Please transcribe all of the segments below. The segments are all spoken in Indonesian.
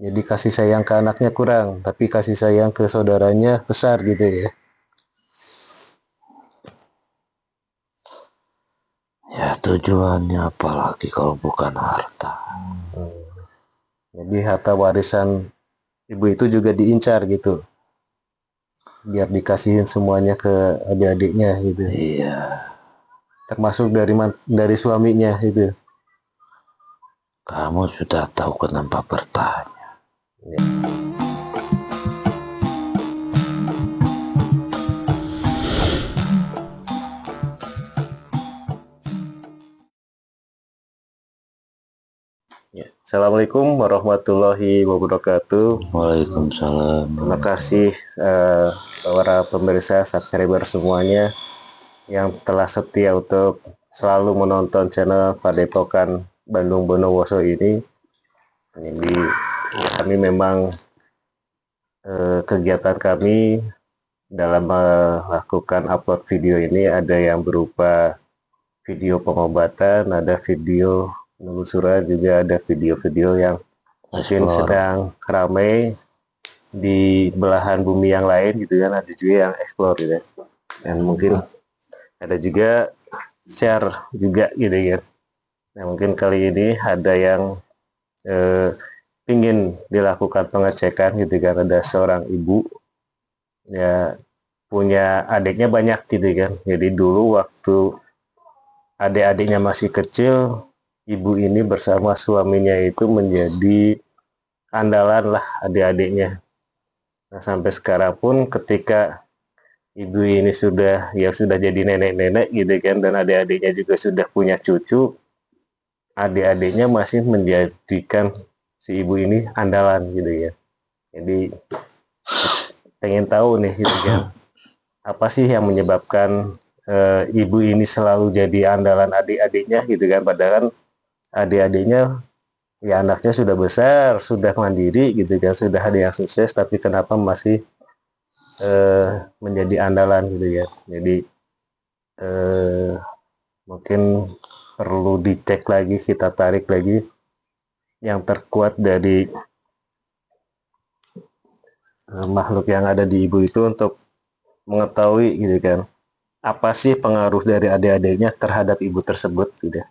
Jadi kasih sayang ke anaknya kurang, tapi kasih sayang ke saudaranya besar gitu ya. Ya tujuannya apalagi kalau bukan harta. Jadi harta warisan ibu itu juga diincar gitu, biar dikasihin semuanya ke adik-adiknya gitu. Iya, Termasuk dari suaminya itu. kamu sudah tahu kenapa bertanya. Ya. Assalamualaikum warahmatullahi wabarakatuh. Waalaikumsalam. Terima kasih para pemirsa subscriber semuanya yang telah setia untuk selalu menonton channel Padepokan Bandung Bondowoso ini. Jadi kami memang kegiatan kami dalam melakukan upload video ini ada yang berupa video pengobatan, ada video penelusuran, juga ada video-video yang mungkin Explore. sedang ramai di belahan bumi yang lain gitu kan, ada juga yang explore gitu ya. Dan mungkin ada juga share juga gitu kan. Nah mungkin kali ini ada yang ingin dilakukan pengecekan gitu kan, ada seorang ibu ya punya adiknya banyak gitu kan. Jadi dulu waktu adik-adiknya masih kecil, ibu ini bersama suaminya itu menjadi andalan lah adik-adiknya. Nah sampai sekarang pun ketika ibu ini sudah jadi nenek-nenek gitu kan, dan adik-adiknya juga sudah punya cucu, adik-adiknya masih menjadikan si ibu ini andalan gitu ya. Jadi pengen tahu nih gitu kan, apa sih yang menyebabkan ibu ini selalu jadi andalan adik-adiknya gitu kan, padahal adik-adiknya ya anaknya sudah besar, sudah mandiri gitu kan, sudah ada yang sukses, tapi kenapa masih menjadi andalan gitu ya. Jadi mungkin perlu dicek lagi, kita tarik lagi yang terkuat dari makhluk yang ada di ibu itu untuk mengetahui gitu kan, apa sih pengaruh dari adik-adiknya terhadap ibu tersebut gitu.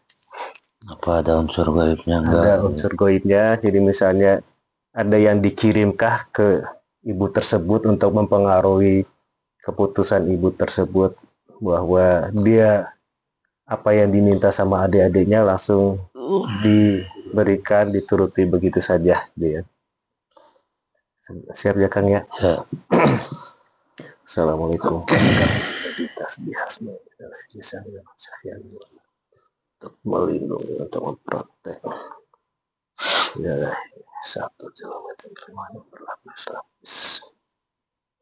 Apa ada unsur gaibnya enggak? Ada unsur goibnya, jadi misalnya ada yang dikirimkah ke ibu tersebut untuk mempengaruhi keputusan ibu tersebut, bahwa dia apa yang diminta sama adik-adiknya langsung diberikan, dituruti begitu saja dia. Siap ya Kang ya? Ya. Assalamualaikum warahmatullahi wabarakatuh. Untuk melindungi, untuk memprotek wilayah 1 kilometer rumahnya berlapis-lapis,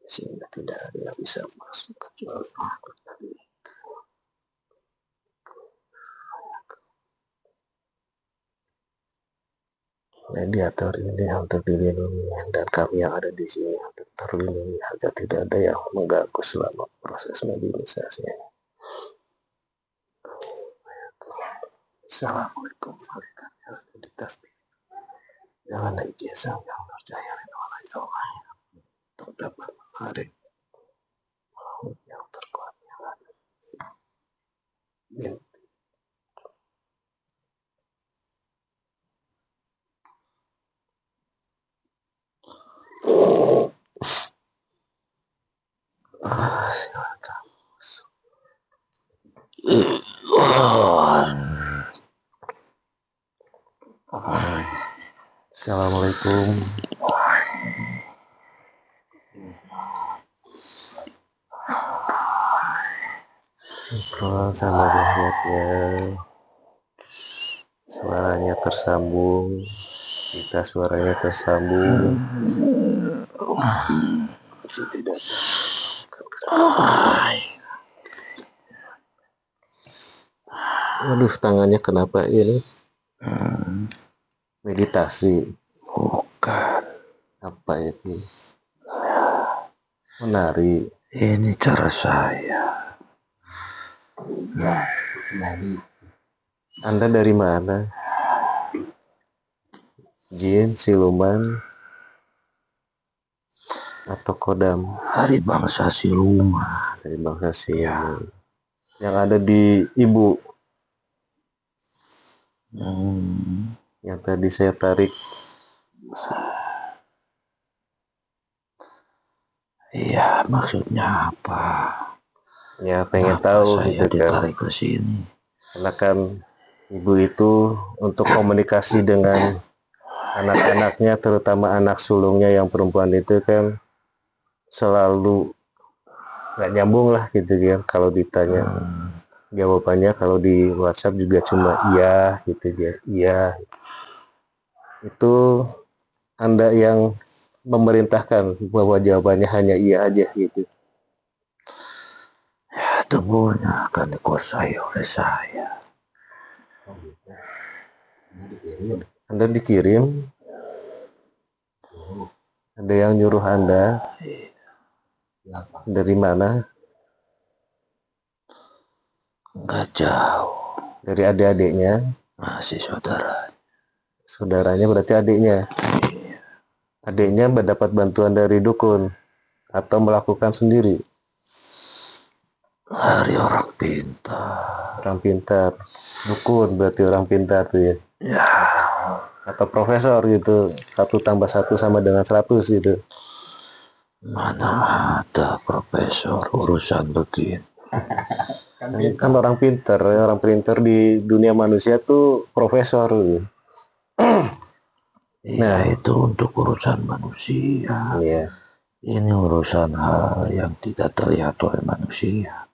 sehingga tidak ada yang bisa masuk kecuali mediator ini untuk dilindungi, dan kami yang ada di sini untuk terlindungi agar tidak ada yang mengganggu selama proses mediasi. Assalamualaikum warahmatullahi wabarakatuh. Jangan ijazah yang percaya oleh Allah untuk dapat menarik yang terkuat yang ada di silakan. Assalamualaikum. Sinkron sama rakyatnya, suaranya tersambung, kita suaranya tersambung. Tidak. Aduh, tangannya kenapa ini? Meditasi. Bukan. Apa itu? Menari. Ini cara saya. Menari. Anda dari mana? Jin, siluman, atau kodam Hari bangsa siluman. dari bangsa Ya. siluman yang ada di ibu yang tadi saya tarik. Iya, maksudnya apa? Ya pengen Kenapa tahu saya gitu kan, ditarik ke sini? karena kan ibu itu untuk komunikasi dengan anak-anaknya, terutama anak sulungnya yang perempuan itu kan selalu nggak nyambung lah gitu kan, kalau ditanya jawabannya kalau di WhatsApp juga cuma iya gitu dia, iya. Itu Anda yang memerintahkan bahwa jawabannya hanya iya aja gitu. Ya, tubuhnya akan dikuasai oleh saya. Anda dikirim, ada yang nyuruh Anda, dari mana? Nggak jauh, Dari adik-adiknya. masih saudara. Saudaranya berarti adiknya. Adiknya mendapat bantuan dari dukun atau melakukan sendiri. Hari orang pintar. Orang pintar, dukun berarti orang pintar tuh ya. Ya, Atau profesor gitu, 1+1 sama dengan 100 gitu. mana ada profesor urusan begini. Kan orang pintar di dunia manusia tuh profesor. Iya, itu untuk urusan manusia. Iya. Ini urusan hal yang tidak terlihat oleh manusia.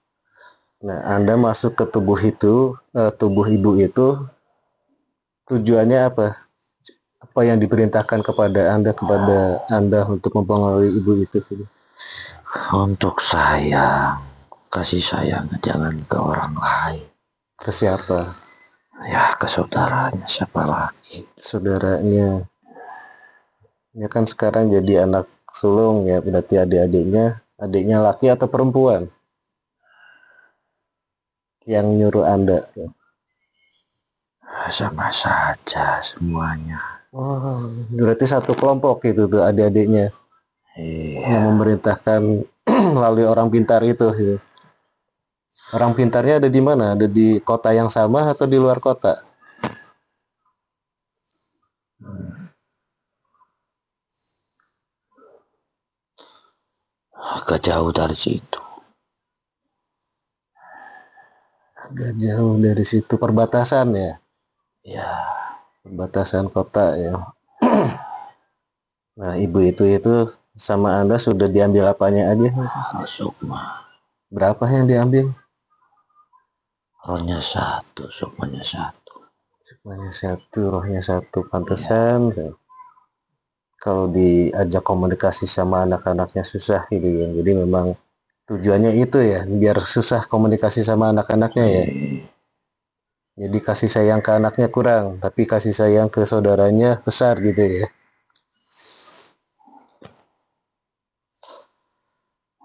Nah, Anda masuk ke tubuh itu, tubuh ibu itu tujuannya apa? Apa yang diperintahkan kepada Anda untuk mempengaruhi ibu itu? Untuk sayang, kasih sayang jangan ke orang lain. Ke siapa? Ya, ke saudaranya, siapa lagi? Saudaranya. Ya kan sekarang jadi anak sulung ya, berarti adiknya laki atau perempuan yang nyuruh Anda. Sama saja semuanya. Oh, berarti satu kelompok itu tuh adik-adiknya yang Iya, memerintahkan melalui orang pintar itu. Gitu. Orang pintarnya ada di mana? Ada di kota yang sama atau di luar kota? agak jauh dari situ. Agak jauh dari situ, perbatasan ya. Ya, Perbatasan kota ya. Nah, ibu itu sama Anda sudah diambil apanya aja? kalau sukma, Berapa yang diambil? rohnya satu, sukmanya satu. Semuanya satu, rohnya satu. Pantesan ya. Kalau diajak komunikasi sama anak-anaknya susah gitu ya. Jadi memang tujuannya itu ya, biar susah komunikasi sama anak-anaknya ya. Jadi kasih sayang ke anaknya kurang, tapi kasih sayang ke saudaranya besar gitu ya.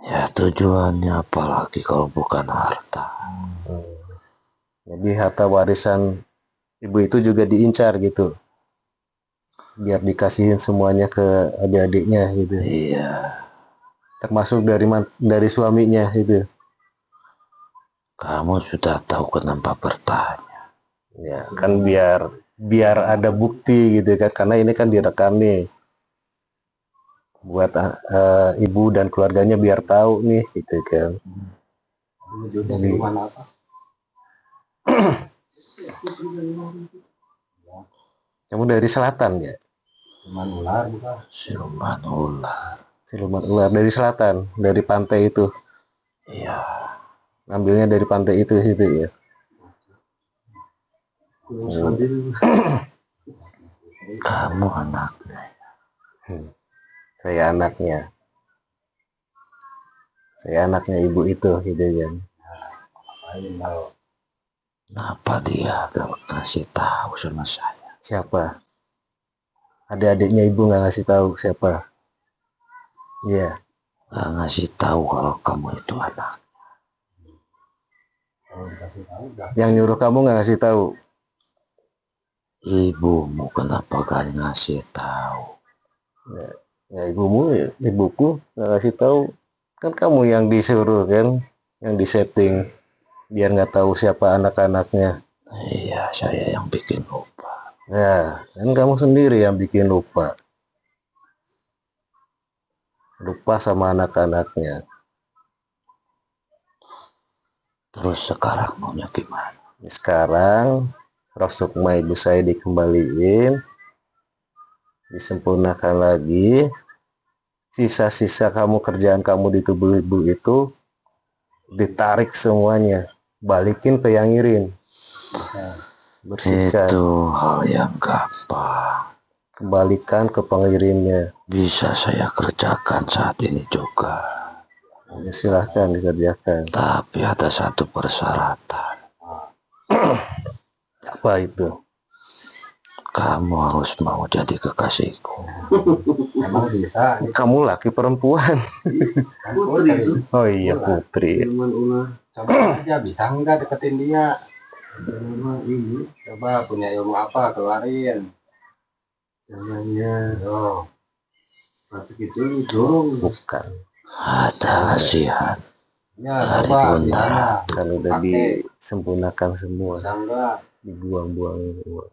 Ya, tujuannya apalagi kalau bukan harta. Jadi harta warisan ibu itu juga diincar gitu, biar dikasihin semuanya ke adik-adiknya gitu. Iya, Termasuk dari suaminya gitu. kamu sudah tahu kenapa bertanya. Ya, kan biar ada bukti gitu kan, karena ini kan direkam nih. Buat ibu dan keluarganya biar tahu nih gitu kan. Jadi, kamu dari selatan ya? Siluman ular. Siluman ular dari selatan, dari pantai itu. Iya, Ambilnya dari pantai itu gitu ya. kamu anaknya. Saya anaknya. Saya anaknya ibu itu gitu kan. Kenapa dia gak kasih tahu sama saya? Siapa? Adik-adiknya ibu nggak ngasih tahu siapa? Iya. Gak ngasih tahu kalau kamu itu anak. Yang nyuruh kamu nggak ngasih tahu. Ibumu kenapa gak ngasih tahu? Ya ibuku nggak kasih tahu, kan kamu yang disuruh kan, yang disetting biar nggak tahu siapa anak-anaknya. Iya, saya yang bikin lupa. Ya, kan kamu sendiri yang bikin lupa. Lupa sama anak-anaknya. Terus sekarang maunya gimana? Sekarang roh sukma ibu saya dikembaliin, disempurnakan lagi. Sisa-sisa kerjaan kamu di tubuh ibu itu ditarik semuanya, balikin ke yang ngirim. Bersihkan, Itu hal yang gampang. kembalikan ke pengirimnya. Bisa saya kerjakan saat ini juga. Ya, silahkan dikerjakan. Tapi ada satu persyaratan. Apa itu? Kamu harus mau jadi kekasihku. Emang bisa? Kamu laki perempuan? Putri. Oh iya, putri. Coba aja bisa nggak deketin dia? Ini coba punya ilmu apa keluarin. Namanya. Oh. Tapi gitu dong. Bukan. Ada wasiat Ya, dari coba Bunda gimana? Ratu. Kan udah disempurnakan semua, Bisa nggak? dibuang-buang semua.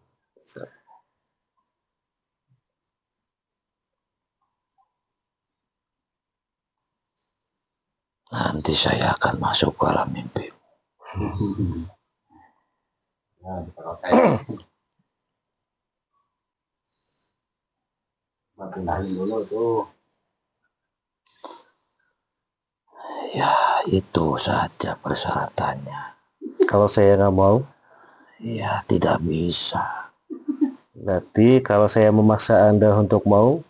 Nanti saya akan masuk ke alam mimpi. Nah, kalau saya pindahin dulu tuh. Ya, itu saja persyaratannya. Kalau saya nggak mau, Ya, tidak bisa. berarti kalau saya memaksa Anda untuk mau,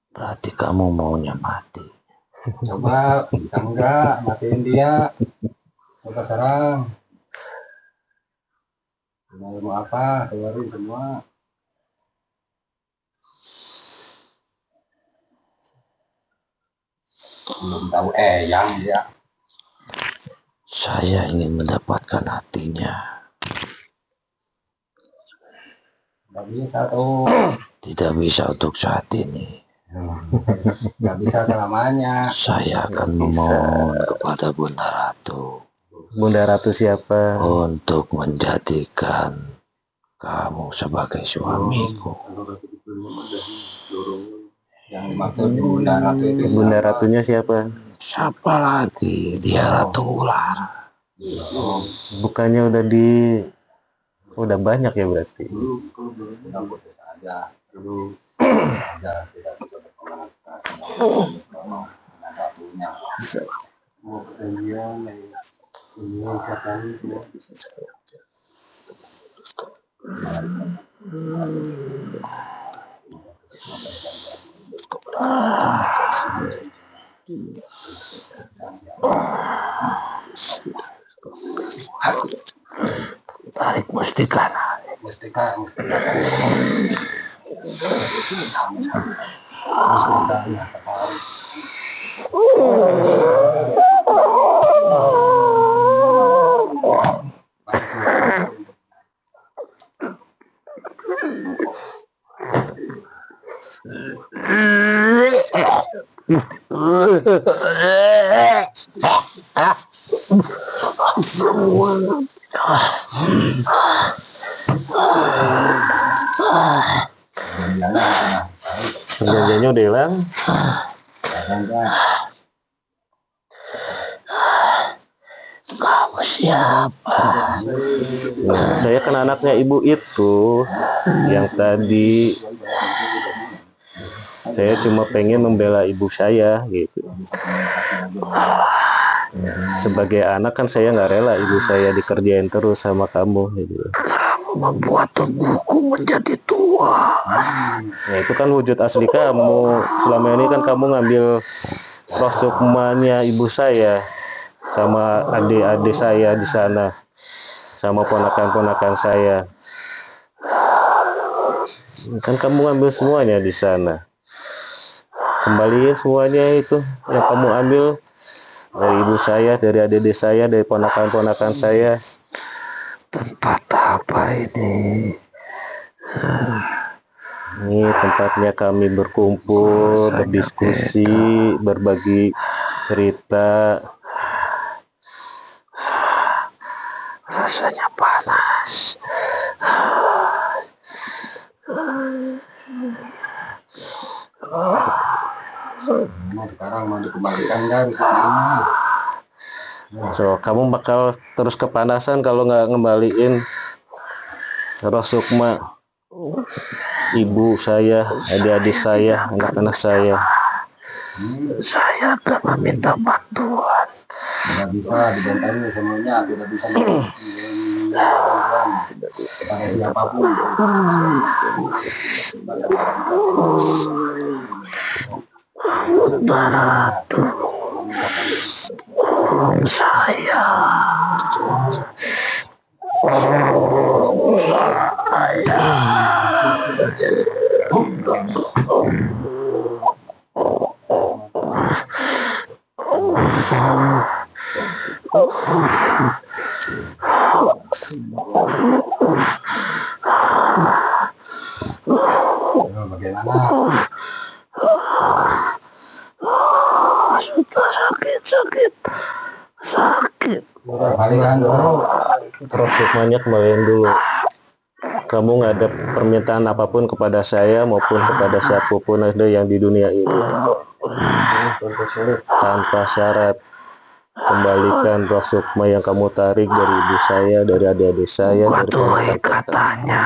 Berarti kamu maunya mati. Coba bisa nggak matiin dia? Coba serang. Punya ilmu apa? Keluarin semua. Belum tahu yang dia. Saya ingin mendapatkan hatinya. Nggak bisa tuh. Tidak bisa untuk saat ini. Nggak bisa selamanya. Saya akan Nggak bisa. memohon kepada Bunda Ratu Bunda Ratu siapa? untuk menjadikan kamu sebagai suamiku. Yang dimaksud Bunda Ratu itu Bunda siapa? Ratunya siapa? Siapa lagi? Dia Ratu Ular. Oh, Bukannya udah banyak ya berarti. udah putus aja dulu. Aja tidak bisa berpengaruh dengan Ratunya. Mau perjanjian ini katanya semua. Tarik mustika. Mustika ketarik. Perjanjiannya udah hilang. Kamu siapa? Nah, saya kan anaknya ibu itu yang tadi. Saya cuma pengen membela ibu saya gitu. Sebagai anak kan saya nggak rela ibu saya dikerjain terus sama kamu gitu. Kamu membuat tubuhku menjadi tua. Nah itu kan wujud asli kamu. Selama ini kan kamu ngambil roh sukmanya ibu saya sama adik-adik saya di sana, sama ponakan-ponakan saya. Kan kamu ngambil semuanya di sana. Kembaliin semuanya itu yang kamu ambil dari ibu saya, dari adik-adik saya, dari ponakan-ponakan saya. Tempat apa ini? Ini tempatnya kami berkumpul, berdiskusi, berbagi cerita. Rasanya panas. Nah, sekarang mau dikembalikan kan ke mana? So, kamu bakal terus kepanasan kalau nggak ngembaliin Roh Sukma, ibu saya, adik-adik saya, anak-anak saya. Saya akan meminta bantuan. Tidak bisa dibentengi semuanya, tidak bisa meminta bantuan kepada siapapun. Ratu, saya. Bagaimana? Sudah sakit. Kembalikan dulu. Roh Sukmanya kembaliin dulu. Kamu nggak ada permintaan apapun kepada saya maupun kepada siapapun ada yang di dunia ini. Tanpa syarat. Kembalikan Roh Sukma yang kamu tarik dari ibu saya, dari adik-adik saya, dari ponakan Katanya.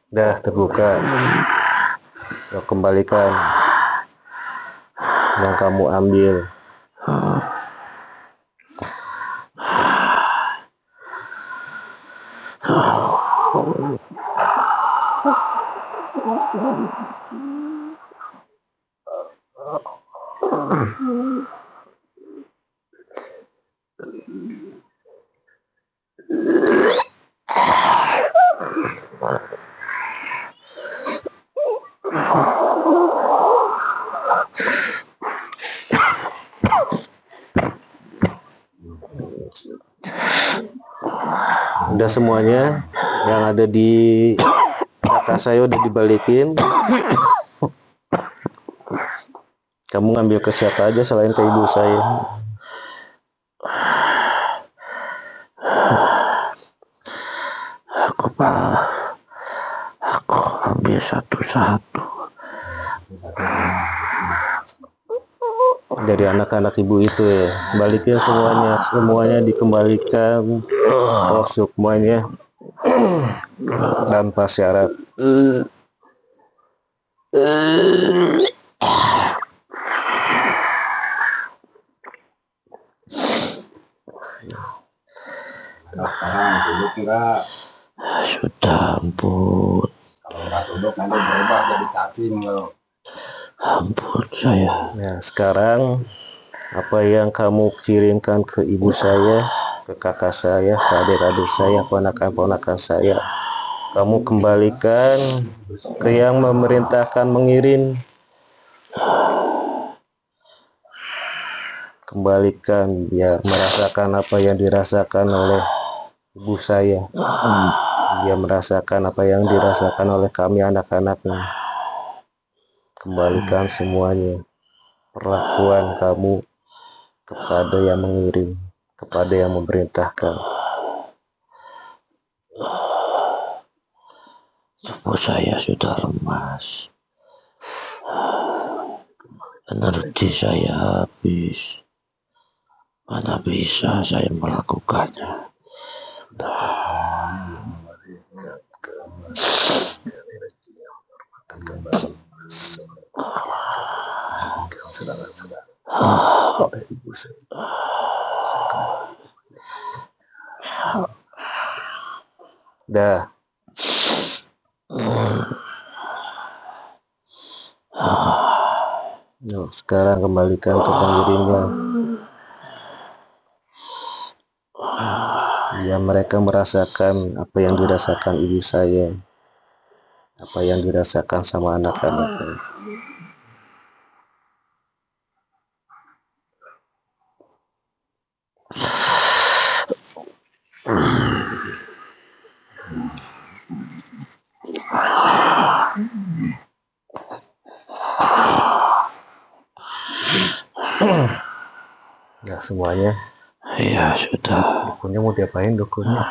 Dah terbuka. Yo, kembalikan yang kamu ambil. Udah semuanya yang ada di kakak saya udah dibalikin. Kamu ngambil ke siapa aja selain ke ibu saya? Aku ambil satu-satu. Dari anak-anak ibu itu ya, balikin semuanya dikembalikan. Roh Sukmanya tanpa syarat. Sekarang duduk enggak? Sudah, ampun. Kalau nggak duduk nanti berubah jadi cacing loh. Ampun saya. Nah, sekarang apa yang kamu kirimkan ke ibu saya, ke kakak saya, ke adik-adik saya, ponakan-ponakan saya, kamu kembalikan ke yang memerintahkan mengirim. Kembalikan biar merasakan apa yang dirasakan oleh ibu saya. Dia merasakan apa yang dirasakan oleh kami anak-anaknya. Kembalikan semuanya. Perlakuan kamu kepada yang mengirim, kepada yang memerintahkan. Tubuh saya sudah lemas. Energi saya habis. Mana bisa saya melakukannya? Dah. Nah, sekarang kembalikan ke pengirimnya. Ya, mereka merasakan apa yang dirasakan ibu saya, apa yang dirasakan sama anak-anaknya. Nah semuanya. Ya sudah. Dukunnya mau diapain dukunnya?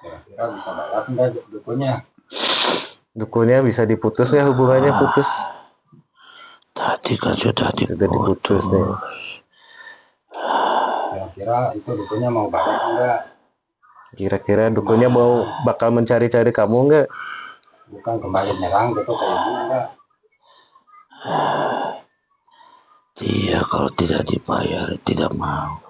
Kira-kira bisa balas enggak dukunnya? Dukunnya bisa diputus nggak hubungannya putus? Tadi kan sudah Sudah diputus nih. Kira-kira itu dukunnya mau balas enggak? Kira-kira dukunnya bakal mencari-cari kamu nggak? Bukan kembali nyerang gitu kayak gini enggak? Dia kalau tidak dibayar tidak mau.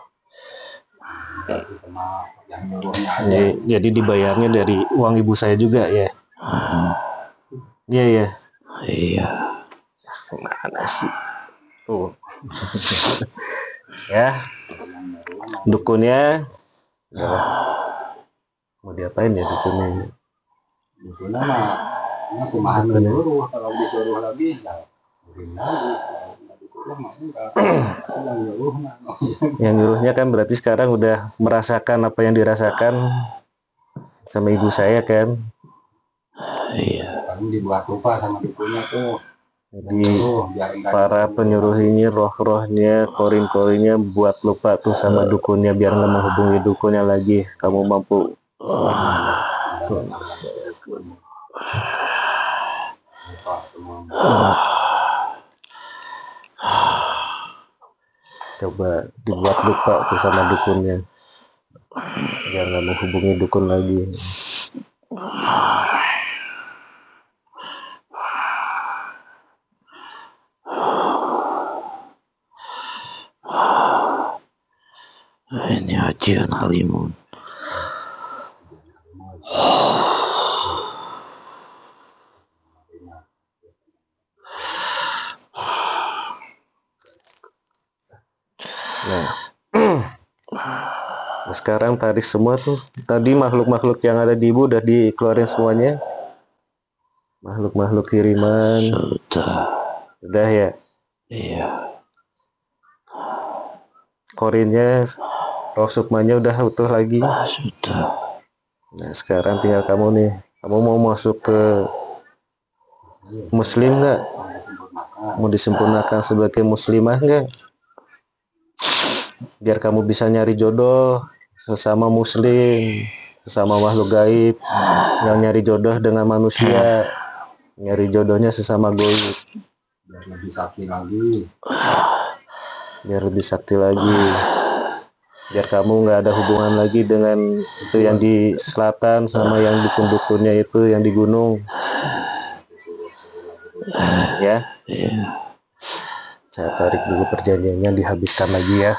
Berarti sama yang nyuruhnya aja. Jadi dibayarnya dari uang ibu saya juga ya? Iya ya. Iya. Mana sih? Tuh. Ya. Dukunnya. Udah. Mau diapain ya dukunnya? Dukunnya mah ini kumahan nyuruh, kalau disuruh lagi ya bikin lagi. Kalau nggak disuruh mah enggak. Yang nyuruh mah. Yang nyuruhnya kan berarti sekarang udah merasakan apa yang dirasakan sama ibu saya kan. Iya. Kamu dibuat lupa sama dukunnya tuh. Jadi para penyuruh ini roh-rohnya, korin-korinnya buat lupa tuh sama dukunnya biar nggak menghubungi dukunnya lagi. Kamu mampu. Tuh. Coba dibuat lupa tuh sama dukunnya biar nggak menghubungi dukun lagi. Ini Hajian Halimun. Nah, sekarang tarik semua tuh. Tadi makhluk-makhluk yang ada di ibu udah dikeluarin semuanya. Makhluk-makhluk kiriman. Sudah ya. Iya. Korinnya, roh sukmanya udah utuh lagi. Sudah. Nah sekarang tinggal kamu nih. Kamu mau masuk ke muslim nggak? Mau disempurnakan sebagai muslimah nggak? Biar kamu bisa nyari jodoh sesama muslim, sesama makhluk gaib. Yang nyari jodoh dengan manusia, nyari jodohnya sesama gaib. Biar lebih sakti lagi. Biar lebih sakti lagi. Biar kamu nggak ada hubungan lagi dengan itu yang di selatan sama yang dukun-dukunnya itu yang di gunung. Ya. Saya tarik dulu perjanjiannya, dihabiskan lagi ya.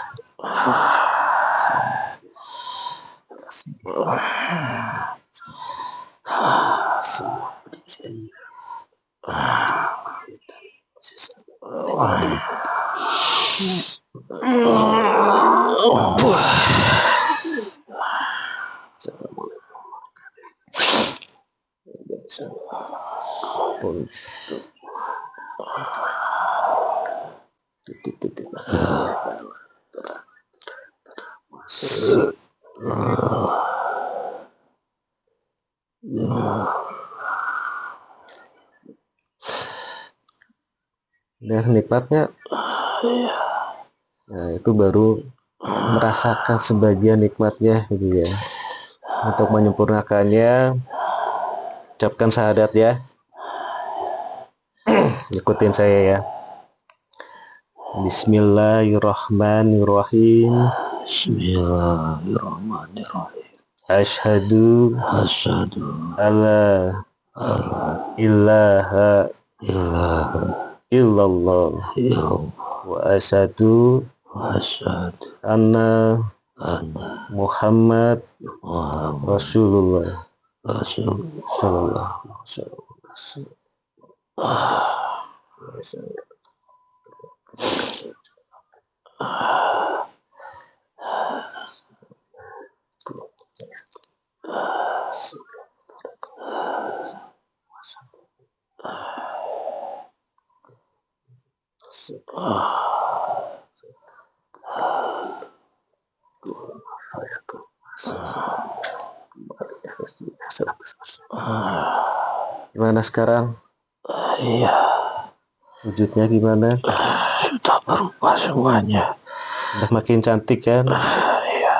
Dan nikmatnya, nah itu baru merasakan sebagian nikmatnya gitu ya. Untuk menyempurnakannya, ucapkan syahadat ya. Ikutin saya ya. Bismillahirrahmanirrahim. Bismillahirrahmanirrahim. Asyhadu alla ilaha illallah wa asyhadu anna Muhammad Rasulullah sallallahu alaihi wasallam. Gimana sekarang? Iya, Wujudnya gimana? sudah berubah semuanya. Udah makin cantik kan? Iya,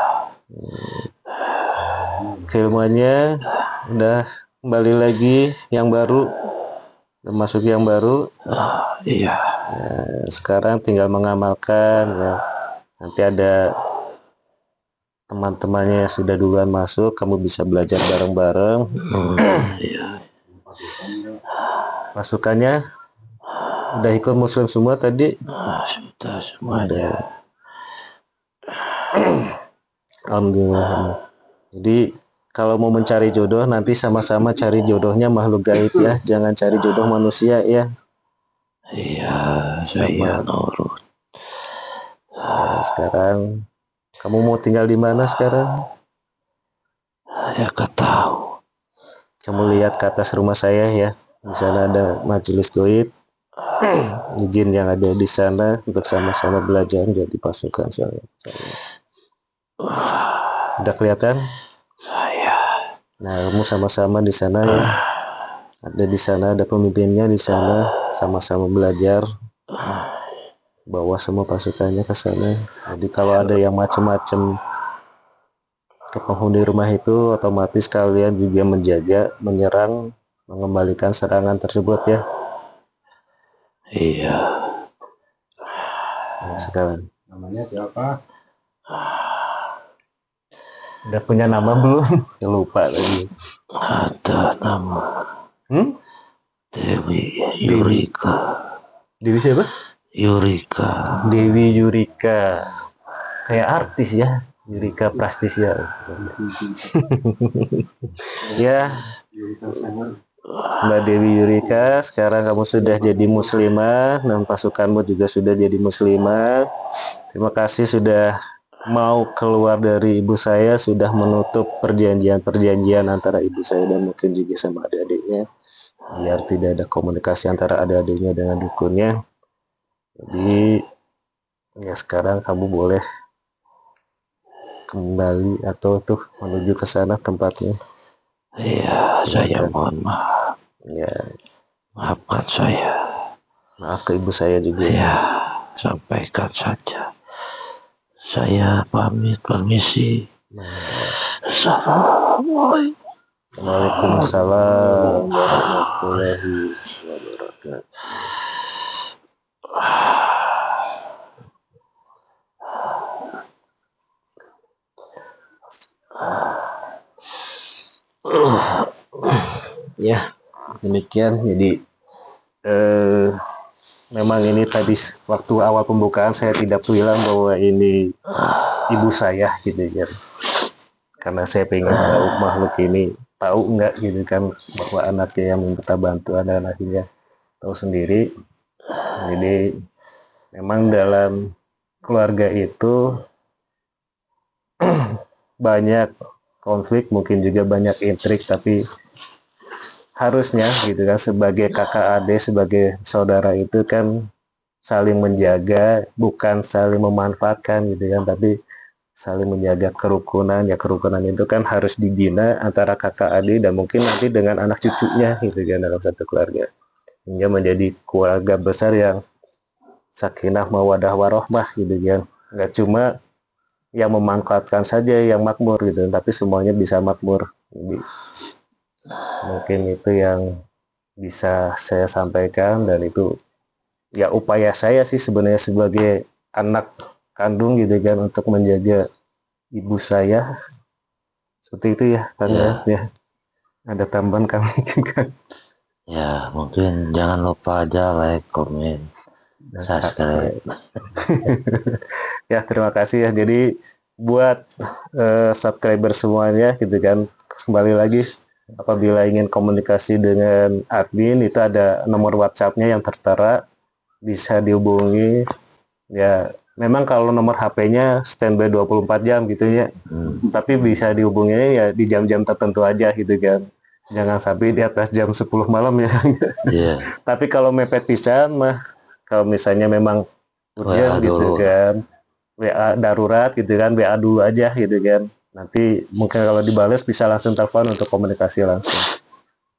Keilmuannya udah kembali lagi yang baru, udah masuk yang baru. iya, Sekarang tinggal mengamalkan ya. Nanti ada teman-temannya yang sudah duluan masuk, kamu bisa belajar bareng-bareng. iya. Masukannya udah ikut muslim semua tadi. Sudah semuanya. Alhamdulillah. Jadi kalau mau mencari jodoh nanti sama-sama cari jodohnya makhluk gaib ya, jangan cari jodoh manusia ya. Iya, saya nurut. Ya, sekarang kamu mau tinggal di mana sekarang? Saya gak tahu. Kamu lihat ke atas rumah saya ya. Di sana ada majelis goib. Izin yang ada di sana untuk sama-sama belajar jadi pasukan saya. Udah kelihatan? Saya. Nah, kamu sama-sama di sana ya. Ada di sana, ada pemimpinnya di sana, sama-sama belajar. Bawa semua pasukannya ke sana. Jadi kalau ada yang macam-macam ke penghuni rumah itu, otomatis kalian juga menjaga, menyerang, mengembalikan serangan tersebut ya. Iya. Nah, sekarang Namanya siapa? udah punya nama belum? Ya, lupa lagi. Ada nama Dewi Yurika. Dewi siapa? Yurika. Dewi Yurika. Kayak artis ya. Yurika Prastisya. Ya, Mbak Dewi Yurika, sekarang kamu sudah jadi muslimah dan pasukanmu juga sudah jadi muslimah. Terima kasih sudah mau keluar dari ibu saya, sudah menutup perjanjian-perjanjian antara ibu saya dan mungkin juga sama adik-adiknya, biar tidak ada komunikasi antara adik-adiknya dengan dukunnya. Jadi ya sekarang kamu boleh kembali atau tuh menuju ke sana tempatnya. Iya, saya mohon maaf. Ya, Maafkan saya. maaf ke ibu saya juga. Ya, sampaikan saja. Saya pamit permisi. Assalamualaikum. Waalaikumsalam warahmatullahi wabarakatuh. Ya, demikian. Jadi memang ini tadi waktu awal pembukaan saya tidak bilang bahwa ini ibu saya gitu ya. Karena saya pengen tahu makhluk ini tahu nggak gitu kan bahwa anaknya yang minta bantuan dan akhirnya tahu sendiri. Jadi memang dalam keluarga itu banyak konflik, mungkin juga banyak intrik, tapi harusnya gitu kan sebagai kakak adik, sebagai saudara itu kan saling menjaga, bukan saling memanfaatkan gitu kan, tapi saling menjaga kerukunan. Ya kerukunan itu kan harus dibina antara kakak adik dan mungkin nanti dengan anak cucunya gitu kan dalam satu keluarga, hingga menjadi keluarga besar yang sakinah mawadah warohmah gitu kan. Nggak cuma yang memanfaatkan saja yang makmur gitu, tapi semuanya bisa makmur. Jadi mungkin itu yang bisa saya sampaikan, dan itu ya upaya saya sih sebenarnya sebagai anak kandung gitu kan untuk menjaga ibu saya. Seperti itu ya kan ya. Ada tambahan kami kan. Ya, mungkin jangan lupa aja like, komen, subscribe. Ya, terima kasih ya. Jadi buat subscriber semuanya gitu kan, kembali lagi apabila ingin komunikasi dengan admin itu ada nomor WhatsApp-nya yang tertera, bisa dihubungi. Ya, memang kalau nomor HP-nya standby 24 jam gitu ya. Tapi bisa dihubunginya ya di jam-jam tertentu aja gitu kan. Jangan sampai di atas jam 10 malam ya. Iya. Tapi kalau mepet pisan mah, kalau misalnya memang urgent gitu kan, WA darurat gitu kan, WA dulu aja gitu kan. Nanti mungkin kalau dibales bisa langsung telepon untuk komunikasi langsung.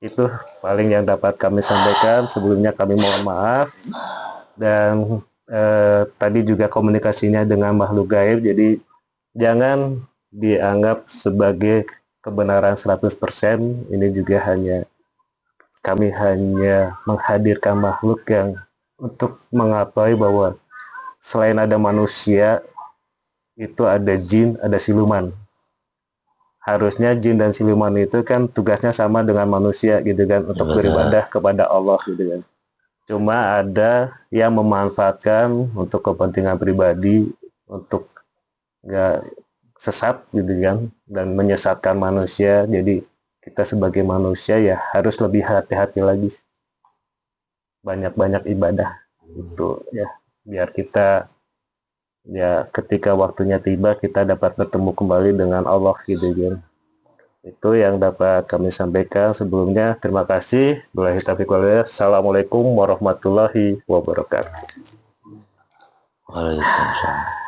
Itu paling yang dapat kami sampaikan. Sebelumnya kami mohon maaf. Dan tadi juga komunikasinya dengan makhluk gaib, jadi jangan dianggap sebagai kebenaran 100%. Ini juga kami hanya menghadirkan makhluk yang untuk mengetahui bahwa selain ada manusia, itu ada jin, ada siluman. Harusnya jin dan siluman itu kan tugasnya sama dengan manusia gitu kan, untuk beribadah kepada Allah gitu kan. Cuma ada yang memanfaatkan untuk kepentingan pribadi, untuk nggak sesat gitu kan, dan menyesatkan manusia. Jadi kita sebagai manusia ya harus lebih hati-hati lagi, banyak-banyak ibadah itu ya, biar kita ya ketika waktunya tiba kita dapat bertemu kembali dengan Allah gitu kan. Itu yang dapat kami sampaikan. Sebelumnya terima kasih. Billahi taufiq wal hidayah. Assalamualaikum warahmatullahi wabarakatuh. Waalaikumsalam.